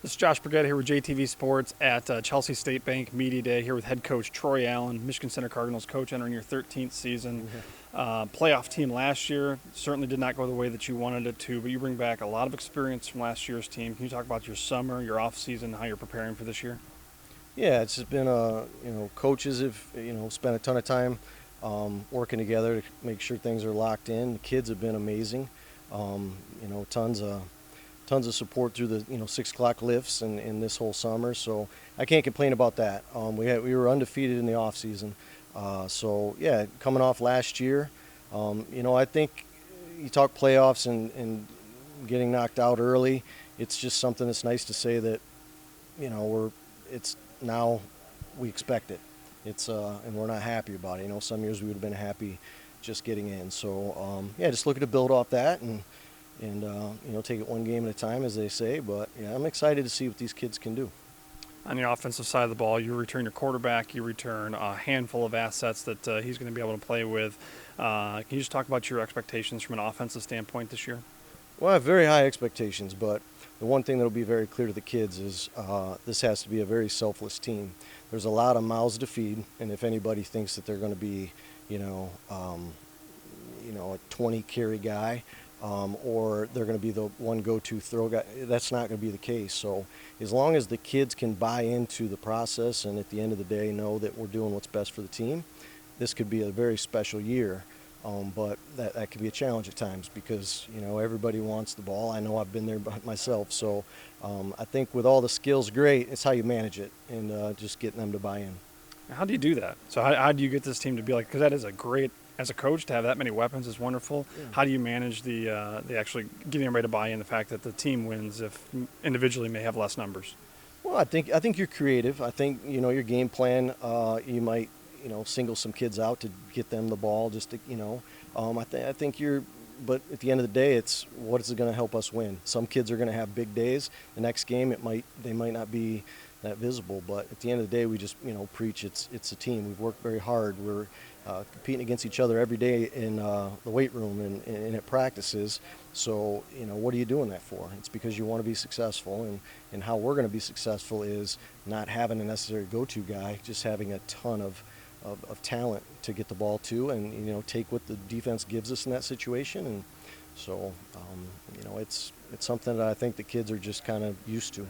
This is Josh Brigetta here with JTV Sports at Chelsea State Bank Media Day here with head coach Troy Allen, Michigan Center Cardinals coach entering your 13th season. Playoff team last year certainly did not go the way that you wanted it to, but you bring back a lot of experience from last year's team. Can you talk about your summer, your off season, how you're preparing for this year? Yeah, it's just been coaches have spent a ton of time working together to make sure things are locked in. The kids have been amazing. Tons of support through the 6 o'clock lifts and this whole summer. So I can't complain about that. We were undefeated in the off season. So yeah, coming off last year, I think you talk playoffs and getting knocked out early. It's just something that's nice to say that it's now we expect it. And we're not happy about it. Some years we would have been happy just getting in. So just looking to build off that and take it one game at a time, as they say. But yeah, I'm excited to see what these kids can do. On the offensive side of the ball, you return your quarterback, you return a handful of assets that he's going to be able to play with. Can you just talk about your expectations from an offensive standpoint this year? Well, I have very high expectations, but the one thing that will be very clear to the kids is this has to be a very selfless team. There's a lot of mouths to feed, and if anybody thinks that they're going to be, a 20 carry guy, or they're going to be the one go-to throw guy, that's not going to be the case. So as long as the kids can buy into the process and at the end of the day know that we're doing what's best for the team, this could be a very special year. But that can be a challenge at times because everybody wants the ball. I know I've been there myself. So I think with all the skills, great. It's how you manage it and just getting them to buy in. How do you do that? So how do you get this team to be like? Because that is a great, as a coach, to have that many weapons is wonderful. Yeah. How do you manage the actually getting everybody to buy in? The fact that the team wins if individually may have less numbers. Well, I think you're creative. I think your game plan. You might single some kids out to get them the ball. Just to I think you're. But at the end of the day, it's what is it going to help us win. Some kids are going to have big days. The next game, they might not be that visible. But at the end of the day, we just preach it's a team. We've worked very hard. We're competing against each other every day in the weight room and at practices. So what are you doing that for? It's because you want to be successful, and how we're going to be successful is not having a necessary go-to guy, just having a ton of talent to get the ball to, and take what the defense gives us in that situation. And so it's something that I think the kids are just kind of used to.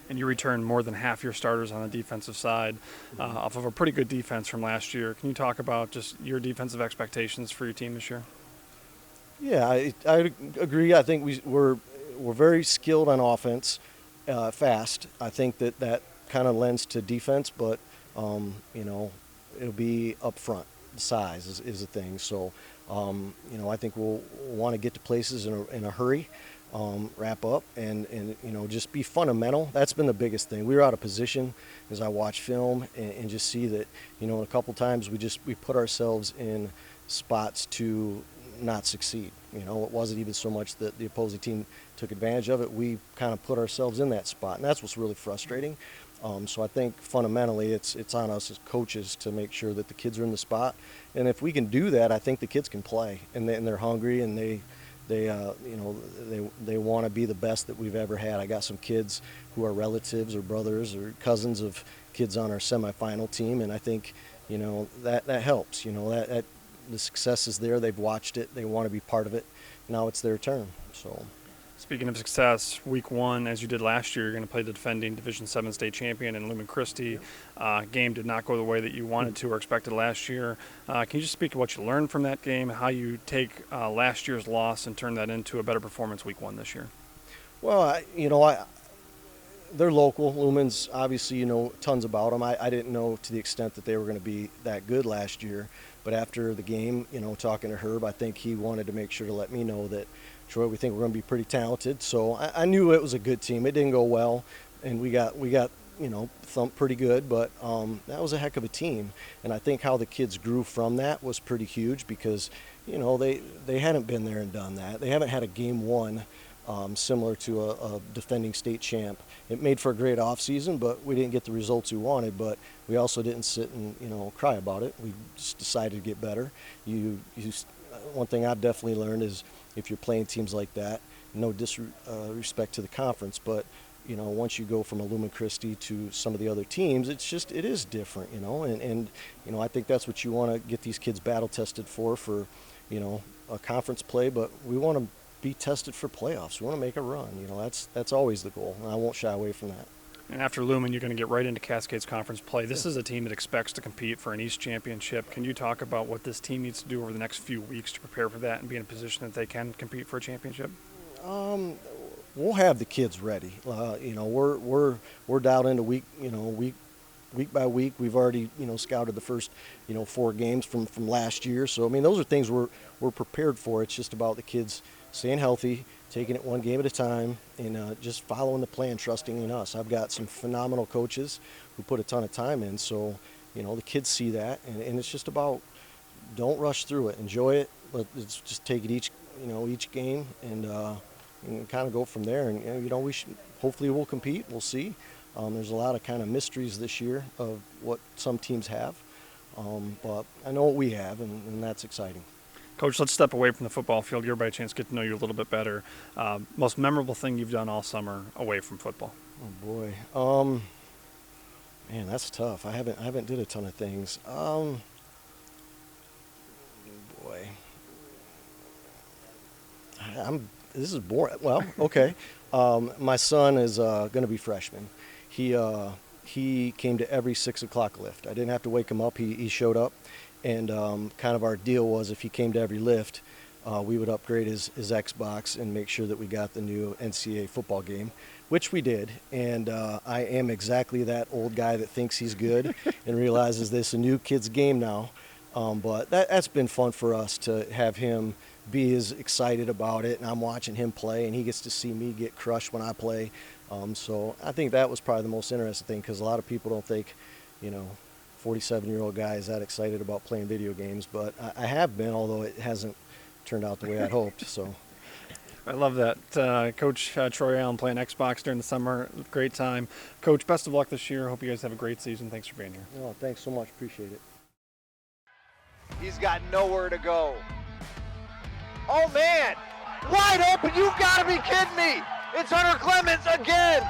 And you return more than half your starters on the defensive side off of a pretty good defense from last year. Can you talk about just your defensive expectations for your team this year? Yeah, I agree. I think we're very skilled on offense, fast. I think that kind of lends to defense, but it'll be up front. The size is a thing. So I think we'll want to get to places in a hurry. Wrap up and just be fundamental. That's been the biggest thing. We were out of position as I watch film and just see that a couple times we put ourselves in spots to not succeed. It wasn't even so much that the opposing team took advantage of it. We kind of put ourselves in that spot, and that's what's really frustrating. So I think fundamentally it's on us as coaches to make sure that the kids are in the spot, and if we can do that, I think the kids can play, and they're hungry, and they want to be the best that we've ever had. I got some kids who are relatives or brothers or cousins of kids on our semifinal team, and I think that helps. That the success is there. They've watched it. They want to be part of it. Now it's their turn. So. Speaking of success, week one, as you did last year, you're going to play the defending Division VII state champion in Lumen Christi. Game did not go the way that you wanted to or expected last year. Can you just speak to what you learned from that game, how you take last year's loss and turn that into a better performance week one this year? Well, they're local. Lumen's obviously, tons about them. I didn't know to the extent that they were going to be that good last year. But after the game, talking to Herb, I think he wanted to make sure to let me know that, Troy, we think we're going to be pretty talented. So I knew it was a good team. It didn't go well, and we got thumped pretty good. But that was a heck of a team. And I think how the kids grew from that was pretty huge because, they hadn't been there and done that. They haven't had a game one similar to a defending state champ. It made for a great offseason, but we didn't get the results we wanted. But we also didn't sit and cry about it. We just decided to get better. One thing I've definitely learned is if you're playing teams like that, no disrespect to the conference, but once you go from a Lumen Christi to some of the other teams, it is different, and I think that's what you want to get these kids battle tested for, a conference play, but we want to be tested for playoffs. We want to make a run. That's always the goal, and I won't shy away from that. And after Lumen, you're going to get right into Cascades Conference play. This is a team that expects to compete for an East Championship. Can you talk about what this team needs to do over the next few weeks to prepare for that and be in a position that they can compete for a championship? We'll have the kids ready. We're dialed into week by week. We've already scouted the first 4 games from last year. So those are things we're prepared for. It's just about the kids staying healthy, taking it one game at a time, and just following the plan, trusting in us. I've got some phenomenal coaches who put a ton of time in, so the kids see that, and it's just about don't rush through it, enjoy it. Let's just take it each game and kind of go from there. And hopefully we'll compete. We'll see. There's a lot of kind of mysteries this year of what some teams have, but I know what we have, and that's exciting. Coach, let's step away from the football field. Give everybody a chance to get to know you a little bit better. Most memorable thing you've done all summer away from football? Oh boy, man, that's tough. I haven't did a ton of things. Boy, this is boring. Well, okay. My son is going to be freshman. He came to every 6 o'clock lift. I didn't have to wake him up. He showed up. And kind of our deal was if he came to every lift, we would upgrade his Xbox and make sure that we got the new NCAA football game, which we did. And I am exactly that old guy that thinks he's good and realizes this is a new kid's game now. But that's been fun for us to have him be as excited about it. And I'm watching him play, and he gets to see me get crushed when I play. So I think that was probably the most interesting thing, because a lot of people don't think, 47-year-old guy is that excited about playing video games, but I have been, although it hasn't turned out the way I'd hoped. So, I love that. Coach Troy Allen playing Xbox during the summer, great time. Coach, best of luck this year. Hope you guys have a great season. Thanks for being here. Oh, thanks so much. Appreciate it. He's got nowhere to go. Oh man, wide open, you've got to be kidding me. It's Hunter Clemens again.